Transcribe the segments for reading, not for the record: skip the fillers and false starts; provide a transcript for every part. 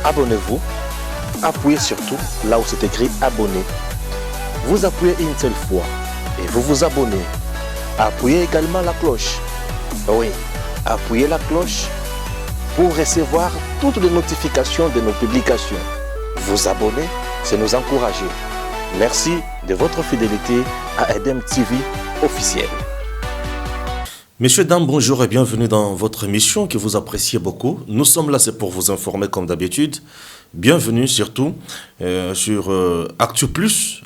abonnez-vous. Appuyez surtout là où c'est écrit abonner. Vous appuyez une seule fois et vous vous abonnez. Appuyez également la cloche. Oui, appuyez la cloche pour recevoir toutes les notifications de nos publications. Vous abonner, c'est nous encourager. Merci de votre fidélité à Edem TV officiel. Messieurs, dames, bonjour et bienvenue dans votre émission que vous appréciez beaucoup. Nous sommes là, c'est pour vous informer comme d'habitude. Bienvenue surtout sur Actu Plus.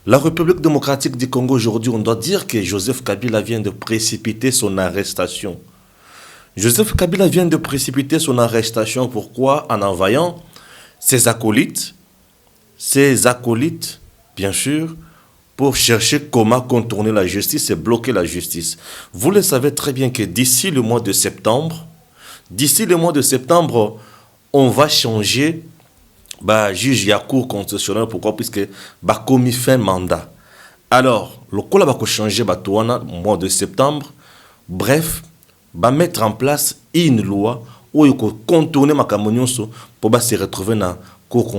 La République démocratique du Congo, aujourd'hui, on doit dire que Joseph Kabila vient de précipiter son arrestation. Joseph Kabila vient de précipiter son arrestation. Pourquoi? En envoyant ses acolytes, bien sûr, pour chercher comment contourner la justice et bloquer la justice. Vous le savez très bien que d'ici le mois de septembre, on va changer juge et cour constitutionnelle. Pourquoi? Puisque commis fin mandat. Alors, le col va changer au mois de septembre. Bref, mettre en place une loi où il faut contourner ma camonionso pour se retrouver dans la cour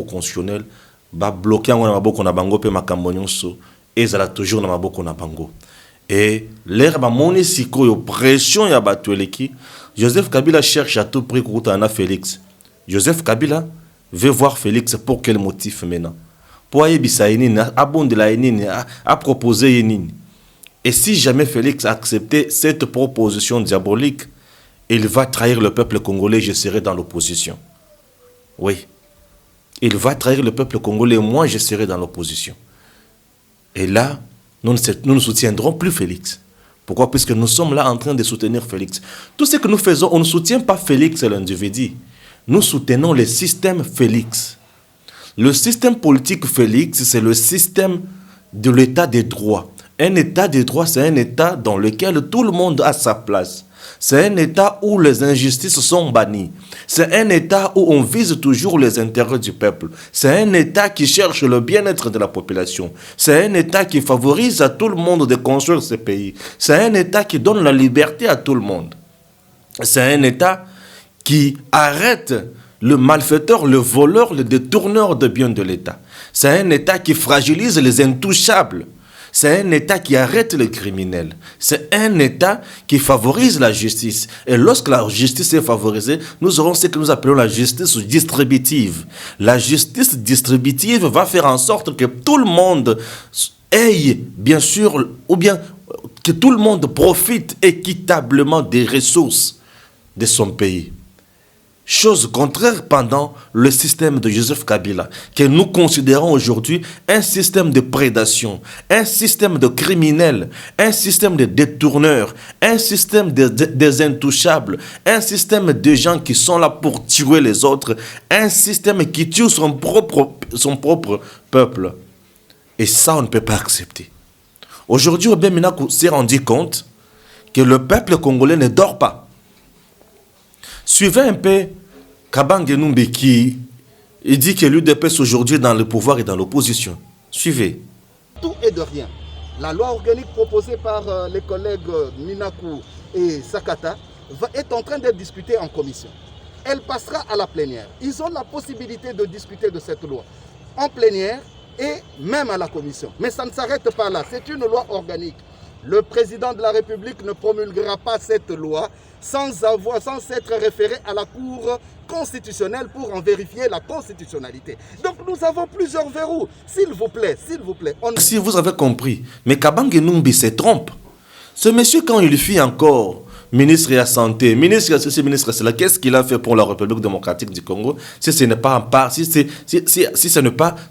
constitutionnelle. Bloquer na maboko na bango pe makambo nyonso ezala toujours na maboko na bango. Et l'air ba moni sikoyo pression ya batueleki. Joseph Kabila cherche à tout prix kutana Félix. Joseph Kabila veut voir Félix pour quel motif maintenant? Pour ayebisa yenini abondela yenini a proposer yenini. Et si jamais Félix a accepté cette proposition diabolique, il va trahir le peuple congolais, je serai dans l'opposition. Oui. Il va trahir le peuple congolais, moi je serai dans l'opposition. Et là, nous ne soutiendrons plus Félix. Pourquoi? Puisque nous sommes là en train de soutenir Félix. Tout ce que nous faisons, on ne soutient pas Félix l'individu. Nous soutenons le système Félix. Le système politique Félix, c'est le système de l'état des droits. Un état des droits, c'est un état dans lequel tout le monde a sa place. C'est un état où les injustices sont bannies. C'est un état où on vise toujours les intérêts du peuple. C'est un état qui cherche le bien-être de la population. C'est un état qui favorise à tout le monde de construire ce pays. C'est un état qui donne la liberté à tout le monde. C'est un état qui arrête le malfaiteur, le voleur, le détourneur de biens de l'État. C'est un état qui fragilise les intouchables. C'est un État qui arrête les criminels. C'est un État qui favorise la justice. Et lorsque la justice est favorisée, nous aurons ce que nous appelons la justice distributive. La justice distributive va faire en sorte que tout le monde ait, bien sûr, ou bien que tout le monde profite équitablement des ressources de son pays. Chose contraire pendant le système de Joseph Kabila, que nous considérons aujourd'hui un système de prédation, un système de criminels, un système de détourneurs, un système des intouchables, un système de gens qui sont là pour tuer les autres, un système qui tue son propre peuple. Et ça, on ne peut pas accepter. Aujourd'hui, Obé Minakou s'est rendu compte que le peuple congolais ne dort pas. Suivez un peu Kabange Numbi qui dit que l'UDPS aujourd'hui dans le pouvoir et dans l'opposition. Suivez. Tout est de rien. La loi organique proposée par les collègues Minakou et Sakata est en train d'être discutée en commission. Elle passera à la plénière. Ils ont la possibilité de discuter de cette loi en plénière et même à la commission. Mais ça ne s'arrête pas là. C'est une loi organique. Le président de la République ne promulguera pas cette loi sans s'être référé à la Cour constitutionnelle pour en vérifier la constitutionnalité. Donc nous avons plusieurs verrous. S'il vous plaît. Si vous avez compris, mais Kabange Numbi se trompe. Ce monsieur, quand il fut encore ministre de la Santé, ministre de ceci, ministre de cela, qu'est-ce qu'il a fait pour la République démocratique du Congo si ce n'est pas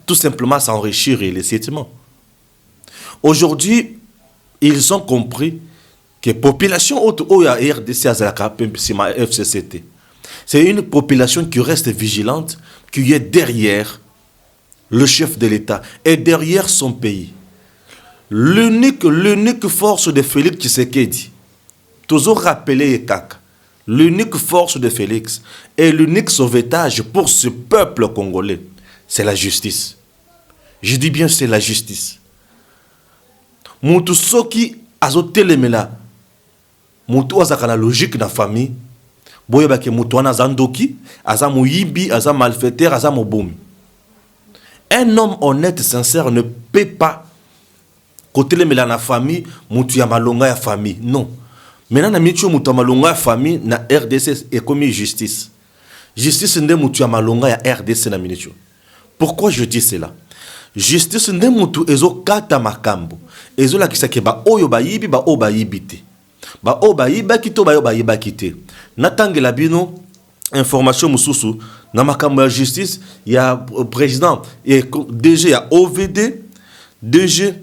tout simplement s'enrichir illicitement? Aujourd'hui, ils ont compris que la population RDC FCCT, c'est une population qui reste vigilante, qui est derrière le chef de l'État et derrière son pays. L'unique force de Félix Tshisekedi, toujours rappelé Kaka, l'unique force de Félix et l'unique sauvetage pour ce peuple congolais, c'est la justice. Je dis bien c'est la justice. Mutu soki azotelemela mutu azaka na logique na famille boyeba ke mutu wana aza ndoki, aza moyibi, aza malfaiteur, aza mobomi. Un homme honnête, sincère ne peut pas côté le la famille, mutu ya malonga ya famille. Non. Maintenant na mitu mutu ya malonga ya famille na RDC est commis justice. Justice nde mutu ya malonga ya RDC na minicho. Pourquoi je dis cela? Justice nde mutu ezo kata makambo. Ezo la kisake ba oyo ba yibi ba o ba yibite. Ba o ba yiba kito ba yo ba yiba kite. Natangela bino information mususu na makambo ya justice ya président et DG ya OVD DG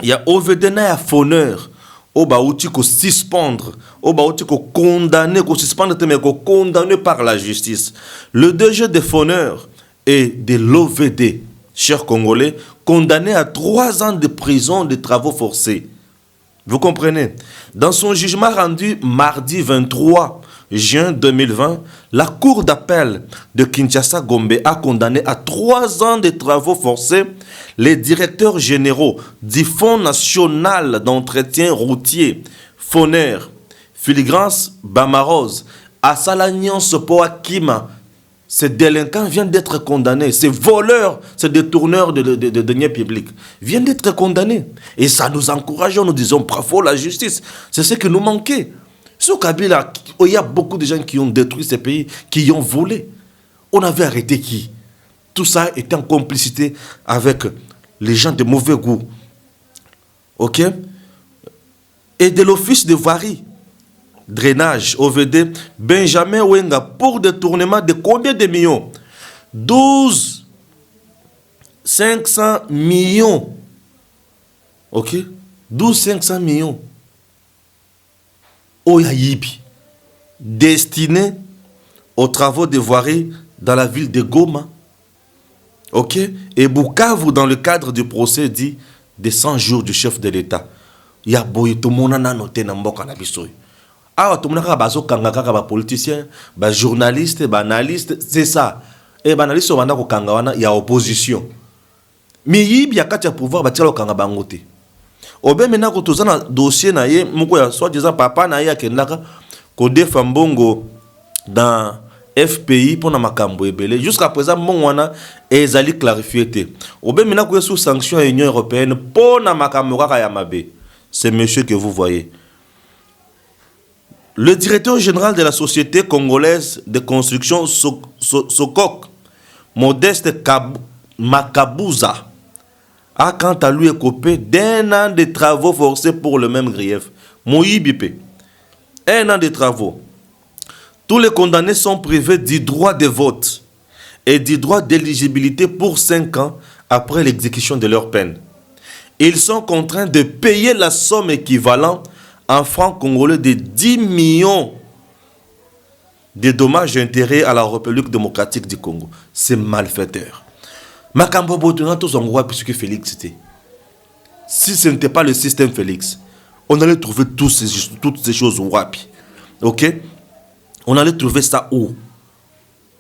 ya OVD na ya Foneur o ba outi ko suspendre o ba outi ko condamner ko suspendre mais ko condamner par la justice. Le DG de Foneur et de l'OVD, chers Congolais, condamné à 3 ans de prison de travaux forcés. Vous comprenez? Dans son jugement rendu mardi 23 juin 2020, la Cour d'appel de Kinshasa-Gombe a condamné à 3 ans de travaux forcés les directeurs généraux du Fonds national d'entretien routier, FONER, Filigrance Bamarose, Assalagnan Sopoa Kima. Ces délinquants viennent d'être condamnés. Ces voleurs, ces détourneurs de deniers publics viennent d'être condamnés. Et ça nous encourage, nous disons bravo la justice. C'est ce que nous manquait. Sur Kabila, il y a beaucoup de gens qui ont détruit ces pays, qui ont volé. On avait arrêté qui? Tout ça était en complicité avec les gens de mauvais goût. Ok? Et de l'office de voirie, drainage, OVD, Benjamin Wenga, pour détournement de combien de millions? 12 500 millions. Ok? 12 500 millions. Oyayibi, destiné aux travaux de voirie dans la ville de Goma. Ok? Et Bukavu, dans le cadre du procès dit des 100 jours du chef de l'État. Il y a tout le monde a noté dans le cannabis. Ah, tout le monde a des politiciens, des journalistes, des analystes, c'est ça. Et les analystes, il y a opposition. Mais il y a un pouvoir, il y a un pouvoir. Obe mena ko tozana dossier na ye moko ya soit disant papa na ye akendaka ko defa mbongo dans FPI pour na makambo ebele jusqu'à présent mbongo wana ezali clarifié te. Obe mena ko sous sanction Union européenne pour na makambo kaka ya mabe. C'est monsieur que vous voyez. Le directeur général de la société congolaise de construction Sokok, Modeste Makabuza, a quant à lui écopé d'1 an de travaux forcés pour le même grief. Moïbipé. 1 an de travaux. Tous les condamnés sont privés du droit de vote et du droit d'éligibilité pour 5 ans après l'exécution de leur peine. Ils sont contraints de payer la somme équivalente en francs congolais de 10 millions de dommages et intérêts à la République démocratique du Congo. C'est malfaiteur. Makambo Botuna, tous en roi puisque Félix était. Si ce n'était pas le système Félix, on allait trouver toutes ces choses au Wapi. Ok? On allait trouver ça où?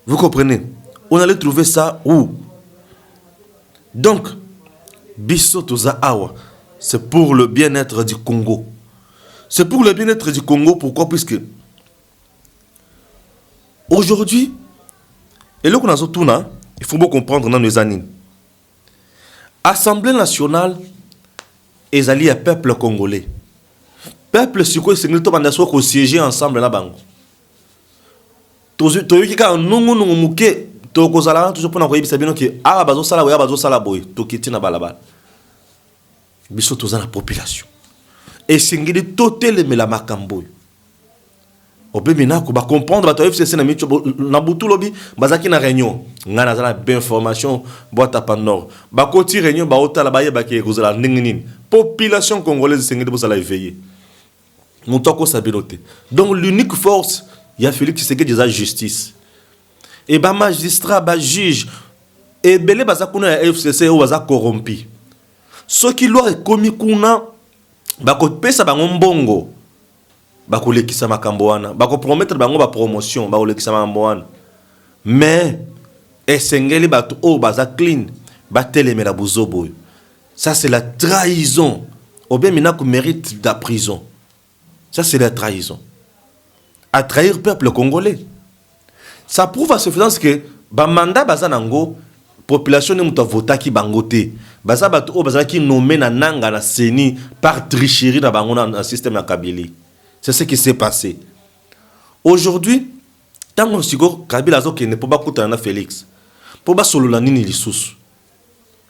Vous comprenez? On allait trouver ça où? Donc, Bisso Toza Awa, c'est pour le bien-être du Congo. C'est pour le bien-être du Congo, pourquoi? Puisque aujourd'hui, et là qu'on a surtout, il faut bien comprendre dans les années. Assemblée nationale est alliée à peuple congolais. Peuple sur quoi c'est que siéger ensemble là bango. Toyo kika nungu nungu muke to kozala toujours pour na koyebisa bino ke aba bazo sala boy to kiti na balabala. Biso toza na population. Et singeli totele me la makambo. Obe mina ko ba comprendre ba to FCC na micho na butu lobi bazaki na réunion ngana za na information boîte à nord ba koti réunion ba otala ba yeba ke kozala ningini population congolaise singeli bo sala éveiller mutoko sabilote. Donc l'unique force il y a Félix qui de la justice et ba magistrat ba juge et belé baza kuna FCC ou baza corrompu ce qui loi commis kuna ba ko pesa ba ngombongo bako lekisa makambo wana bako promettre bango ba promotion bako lekisa makambo wana mais esengeli bato o baza clean ba telemela buzobo. Ça c'est la trahison. Obe mina ko mérite la prison. Ça c'est la trahison. à trahir le peuple congolais. Ça prouve à suffisance que ba mandat bazanango population ne muta vota ki bangote. Baza bato o baza ki nommé na nanga na seni par tricherie na bango na système ya Kabila. C'est ce qui s'est passé. Aujourd'hui, tant que Sigo Kabila zo ne peut pas kuta na Félix. Pour ba solo la nini lisusu.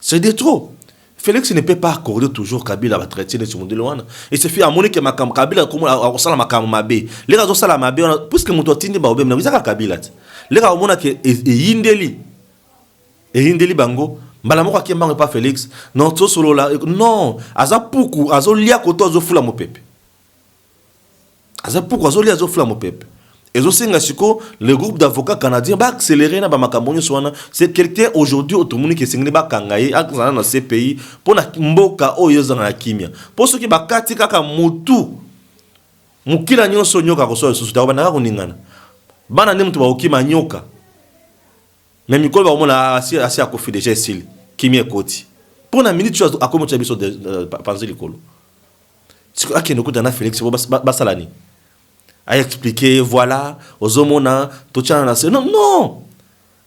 C'est de trop. Félix ne peut pas accorder toujours Kabila va traiter de ce monde loin. Et c'est fait à mon que makam Kabila comme au sala makam mabe. Les gars au sala mabe puisque mon totindi ba obem na bizaka Kabila. Les gars au mona que yindeli bango mbala moko akemba pas Félix non to solo la non aza puku azo lia koto azo fula mopepe. Aza puku azo lia azo fula mopepe. Et aussi, le groupe d'avocats canadiens va accélérer na bamakambo swana. C'est quelqu'un aujourd'hui au monde qui s'engage ba kangaye dans ces pays pour na mboka oyo za na kimia. Pour ceux qui ba kati kaka mutu mukila nyonso nyoka ko so susu ta bana ko ningana. Bana ne mutu ba okima nyoka. Mais mikolo ba omona asi akofi déjà ici kimia koti. Pour na minute chose akomo tchabiso de panzi likolo. C'est akeno ko dana Félix ba salani. A expliqué, voilà, aux homona, tout ça, non,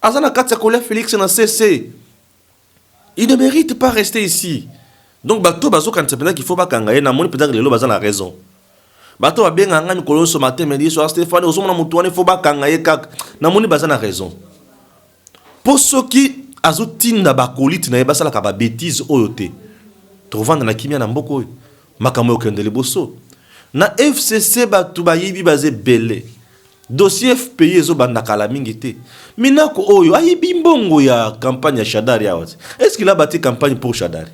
Azana Katia Félix n'a cessé. Il ne mérite pas rester ici. Donc, bateau, bazo, quand c'est qu'il faut pas kangaye, n'a mon peut-être que le bazan a raison. Bateau a bien gagné colo ce matin, mais dit, soit Stéphane, aux homona moutouane, il faut pas kangaye, n'a mon bazan a raison. Pour ceux qui, azotinda bakolit, n'a pas ça la kaba bêtise, oyote. Trouvant dans la kimia n'a beaucoup, makamo okendele bosso. Na FCC batu bayibi bazé belé. Dossier FPI ezo bandaka la mingité. Minako oyo ayibi mbongo ya campagne ya Shadari ya wati. Est-ce qu'il a bâti campagne pour Shadari?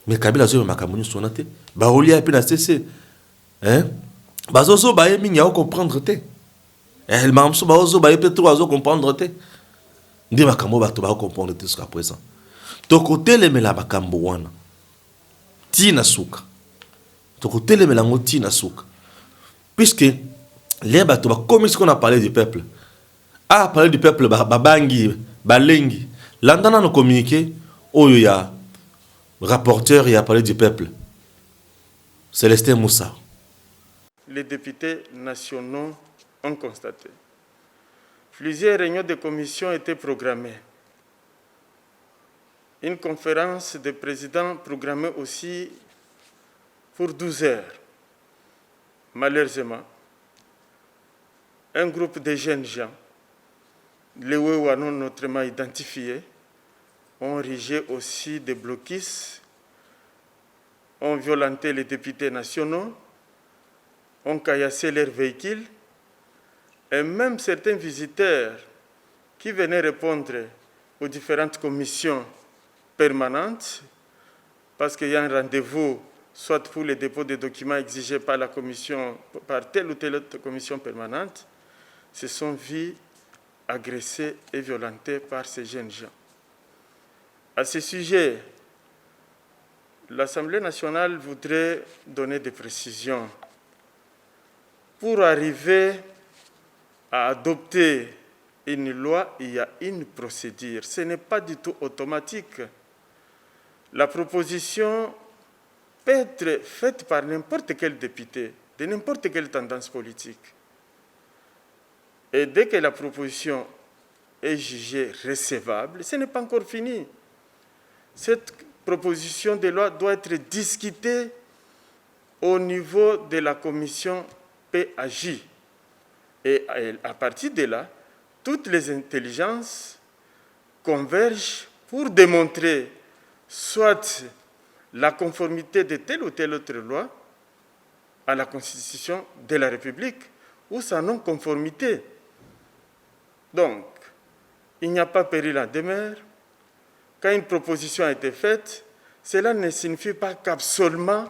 Mais Kabila zo makamoni sonate. Ba olia pe na CC. Hein? Bazozo baye mingi ya comprendre te. El mamso bazozo baye peut trop azo comprendre te. Ndi makambo batu ba comprendre te jusqu'à présent. To côté le mela makambo wana. Tina suka. Puisque les bateaux, comme ce qu'on a parlé du peuple, a parlé du peuple, babangi, balengi, l'entendant nous communiquer, oh il y a rapporteur, il a parlé du peuple, Célestin Moussa. Les députés nationaux ont constaté. Plusieurs réunions de commission étaient programmées. Une conférence de présidents programmée aussi pour 12 heures. Malheureusement, un groupe de jeunes gens, les Wewa non notamment identifiés, ont érigé aussi des bloquistes, ont violenté les députés nationaux, ont caillassé leurs véhicules, et même certains visiteurs qui venaient répondre aux différentes commissions permanentes, parce qu'il y a un rendez-vous soit pour le dépôt de documents exigés par la commission, par telle ou telle autre commission permanente, se sont vus agressés et violentés par ces jeunes gens. À ce sujet, l'Assemblée nationale voudrait donner des précisions. Pour arriver à adopter une loi, il y a une procédure. Ce n'est pas du tout automatique. La proposition peut être faite par n'importe quel député, de n'importe quelle tendance politique. Et dès que la proposition est jugée recevable, ce n'est pas encore fini. Cette proposition de loi doit être discutée au niveau de la commission PAJ. Et à partir de là, toutes les intelligences convergent pour démontrer soit la conformité de telle ou telle autre loi à la Constitution de la République ou sa non-conformité. Donc, il n'y a pas péril en demeure. Quand une proposition a été faite, cela ne signifie pas qu'absolument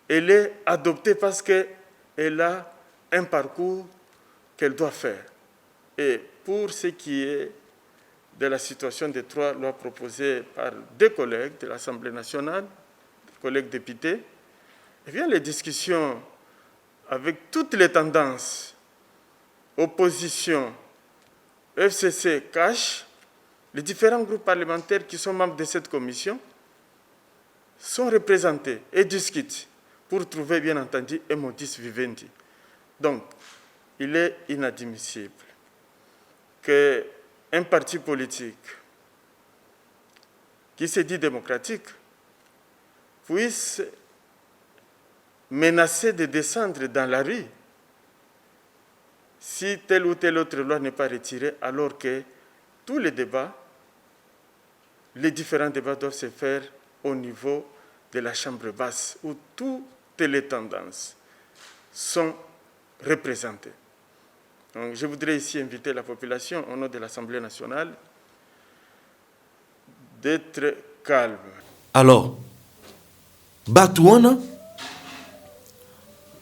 elle est adoptée parce qu'elle a un parcours qu'elle doit faire. Et pour ce qui est de la situation des 3 lois proposées par 2 collègues de l'Assemblée nationale, collègues députés, eh bien, les discussions avec toutes les tendances, opposition, FCC, CACH, les différents groupes parlementaires qui sont membres de cette commission sont représentés et discutent pour trouver, bien entendu, un modus vivendi. Donc, il est inadmissible qu'un parti politique qui se dit démocratique puisse menacer de descendre dans la rue si telle ou telle autre loi n'est pas retirée, alors que tous les débats, les différents débats doivent se faire au niveau de la chambre basse, où toutes les tendances sont représentées. Donc, je voudrais ici inviter la population, au nom de l'Assemblée nationale, d'être calme. Alors, Batouana,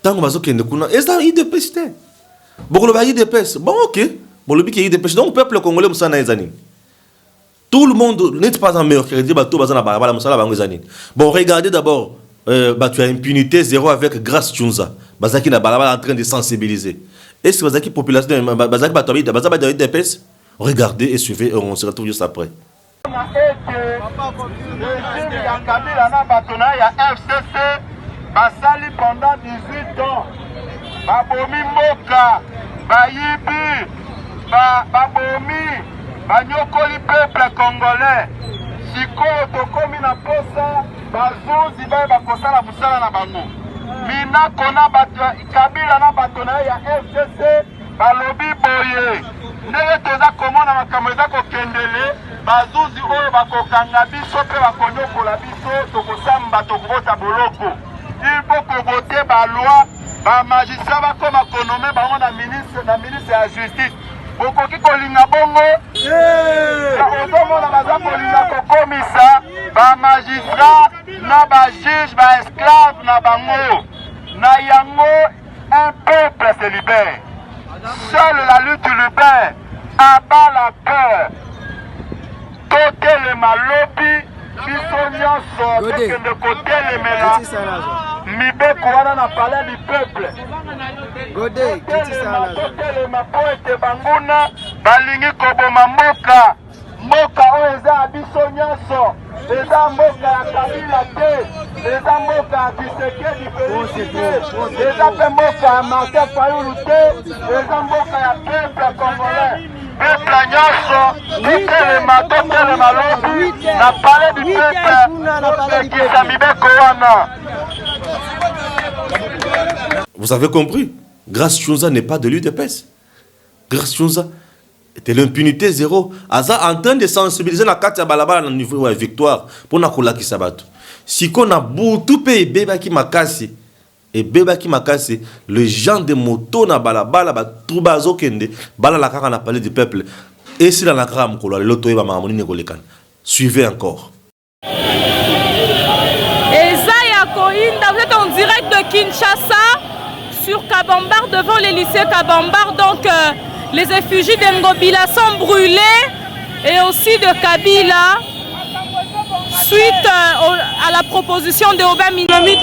tant que vous avez kuna, est-ce que IDPS te? Bon, le IDPS, bon, ok. Bon, le bic IDPS, donc le peuple congolais, vous avez tout le monde n'est pas en meilleur crédit, bon, regardez d'abord, tu as impunité zéro avec Grâce Tchunza. Bazaki na balabala en train de sensibiliser. Est-ce que Bazaki population, Bazaki Bazaki IDPS? Regardez et suivez, on se retrouve juste après. Basali pendant 18 ans, babomi moka, bayibi, babomi, banyokoli peuple congolais. Sikoyo tokomi na posa, bazuzi baye bakosala musala na bango. Mina kona bato Kabila na bato na ya FCC, balobi boye. Ndenge toza komona makambo eza kokendele, bazuzi oyo bakokanga biso pe bakonyokola biso, tokosamba tokobota boloko. Il faut que voter la loi, le magistrat va comme économie, le ministre de la Justice. Beaucoup qui kolinga bongo, le magistrat, le juge, le esclave, le bango. Na yango, un peuple se libère. Seule la lutte libère abat la peur. Côté le malobi, biso nyonso, de côté le mélange. Mibeko wana na palais du peuple. Godé, kotelema po ete banguna balingi koboma mboka. Mboka oyo eza biso nyonso. Eza mboka ya Kabila te. Eza mboka ya Tshisekedi Félix te. Eza pe mboka ya Martin Fayulu te. Eza mboka ya peuple congolais. Peuple nyonso, totelema lobi na palais du peuple. Ekisa mibeko wana. Vous avez compris? Grâce Tchunza n'est pas de l'UDPS. Grâce Tchunza était l'impunité zéro. Aza en train de sensibiliser la carte à balabala au niveau de victoire pour na kola ki sabato. Si qu'on a boutou pe beba ki makasi et beba ki makasi, le gens de moto na balabala ba troubazo kende bala la kaka na parler du peuple. Et si dans la kaka mkolo le loto eba mamoni ne kolekan. Suivez encore. Vous êtes en direct de Kinshasa sur Kabambar devant les lycées Kabambar. Donc les effigies d'Ngobila sont brûlées et aussi de Kabila suite à la proposition de Oba Minomi.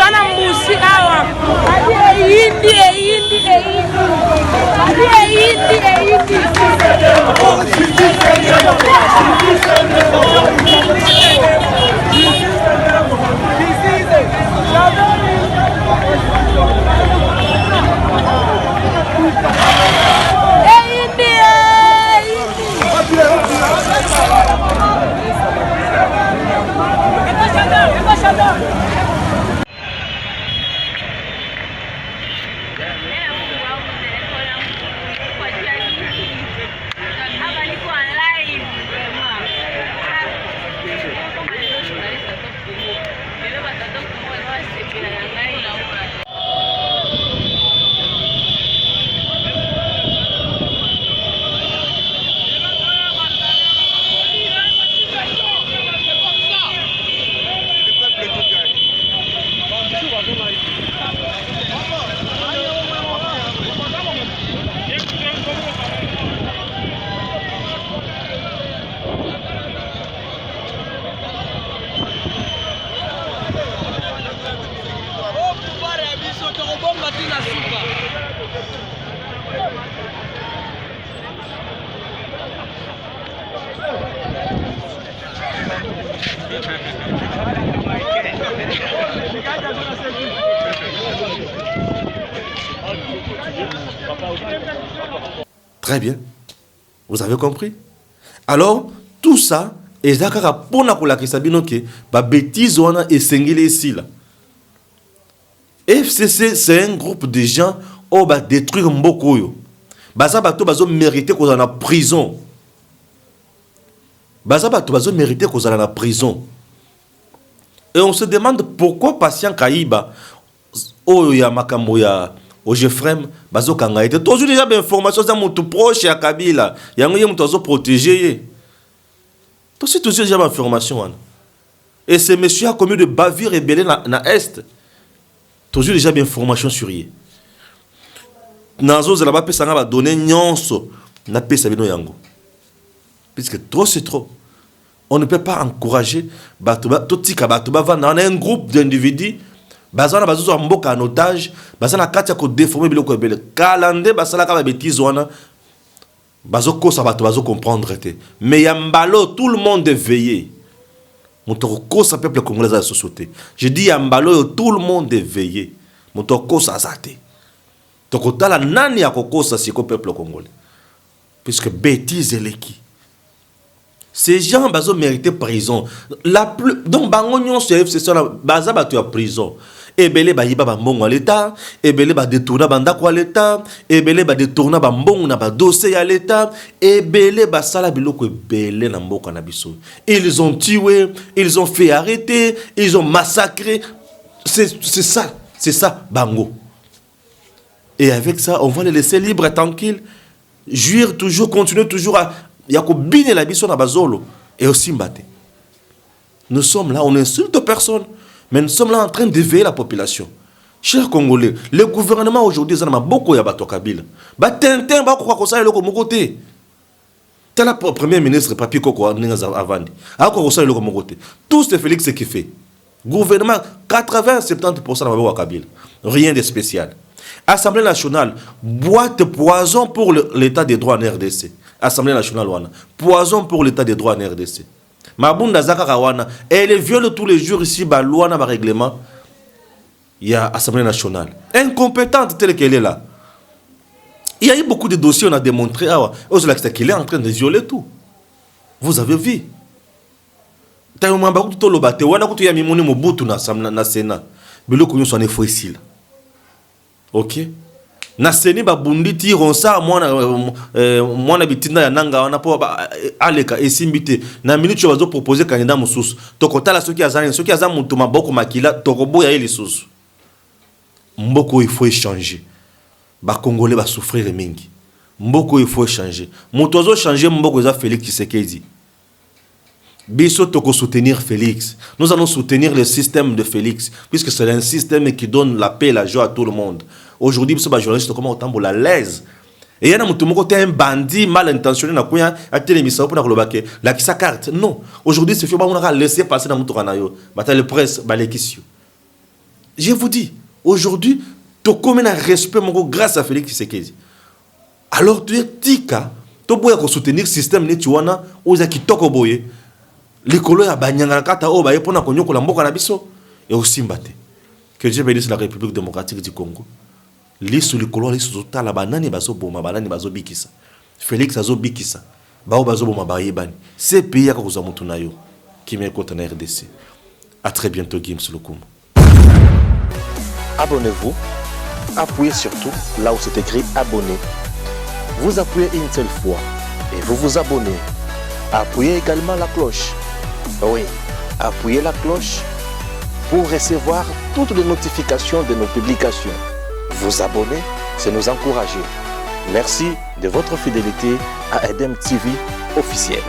Très bien. Vous avez compris? Alors, tout ça, et ça, pour la bêtise, on a essayé ici. FCC, c'est un groupe de gens qui va détruire beaucoup. Baza bato bazo mérité qu'on en a prison. Baza bato bazo mérité qu'on en a prison. Et on se demande pourquoi patient Kaïba, oh ya makambo ya Ojefrem, bazo kanga été. Toujours déjà des informations dans mon tout proche à Kabila. Yango yem tozo protéger. Toujours déjà des informations. Et ce monsieur a commis de bavures rebelles na est. Toujours déjà des informations sur lui. Nazo zalaba pesa nga ba donner nyonso na pesa bino yango. Puisque trop c'est trop. On ne peut pas encourager batuba totika batuba vanda un groupe d'individus bazana bazuzo mboka en otage bazana katia ko déformer biloko ebele kalande basala ka ba bêtise wana bazoko sa batu bazo comprendre te mais yambalo tout le monde est veillé. Motoko sa peuple congolais à la société. Je dis yambalo tout le monde est veillé. Motoko sa zate. Tokotala nani ya kokosa siko peuple congolais. Puisque bêtise et l'équipe. Ces gens bazo mérité prison. Donc bango nyon se FCC na baza batu ya prison. Ebele ba yiba ba mbongo à l'état, ebele ba détourna banda kwa l'état, ebele ba détourna ba mbongo na ba dossier à l'état, ebele ba sala biloko ebele na mboka na biso. Ils ont tué, ils ont fait arrêter, ils ont massacré. C'est ça bango. Et avec ça, on va les laisser libres et tranquilles, jouir toujours, continuer toujours à yakobine la biso na bazolo et aussi mbate. Nous sommes là, on n'insulte personne, mais nous sommes là en train d'éveiller la population. Chers Congolais, le gouvernement aujourd'hui, ça n'a beaucoup de bateau Kabila. Ba tintin ba quoi ça le comme côté. T'as la premier ministre Papi Koko Avandi. A quoi ça le comme côté. Tout c'est Félix qui fait. Gouvernement 80-70% na ba Kabila. Rien de spécial. Assemblée nationale, boîte poison pour l'état des droits en RDC. Assemblée nationale, wana. Poison pour l'état des droits en RDC. Mabunda Zakara wana, elle viole tous les jours ici, bah, loi na règlement. Il y a Assemblée nationale. Incompétente telle qu'elle est là. Il y a eu beaucoup de dossiers, on a démontré qu'il est en train de violer tout. Vous avez vu. T'as eu un tout le bateau, wana kutu ya mimoni mobutu na Sénat. Mais le connu soit ne faut ici. Ok? Na seni ba bundi tiron sa mwana bitinda ya nanga wana po aleka esimbite na minute bazo proposer candidat mususu tokotala soki azana mutu maboko makila tokobo ya eli susu mboko il faut échanger ba congolais ba souffrir mingi mboko il faut échanger mutu azo changer mboko za Félix Tshisekedi biso toko soutenir Félix. Nous allons soutenir le système de Félix puisque c'est un système qui donne la paix et la joie à tout le monde. Aujourd'hui, ce journaliste comment autant la l'aise. Et il y a un bandit mal intentionné na kuya a télémisa pour na la qui sa carte. Non, aujourd'hui c'est fait on a laissé passer dans notre nayo. Bataille presse balekisio. Je vous dis, aujourd'hui, to comme un respect mon grâce à Félix Tshisekedi. Alors tu es tika, to boya ko soutenir système ni tuwana oza kitoko boye. Likolo ya banyanga kata o baye pona konyo ko la mboka na biso et aussi mbate. Que Dieu bénisse la République démocratique du Congo. Lisu likolo lisu tala banani bazo boma banani bazo bikisa. Félix azo bikisa. Bao bazo boma baye bani. C'est pays ya ko za mutu na yo qui m'écoute en RDC. À très bientôt Gims Lukumu. Abonnez-vous. Appuyez surtout là où c'est écrit abonner. Vous appuyez une seule fois et vous vous abonnez. Appuyez également la cloche. Oui, appuyez la cloche pour recevoir toutes les notifications de nos publications. Vous abonner, c'est nous encourager. Merci de votre fidélité à Edem TV officiel.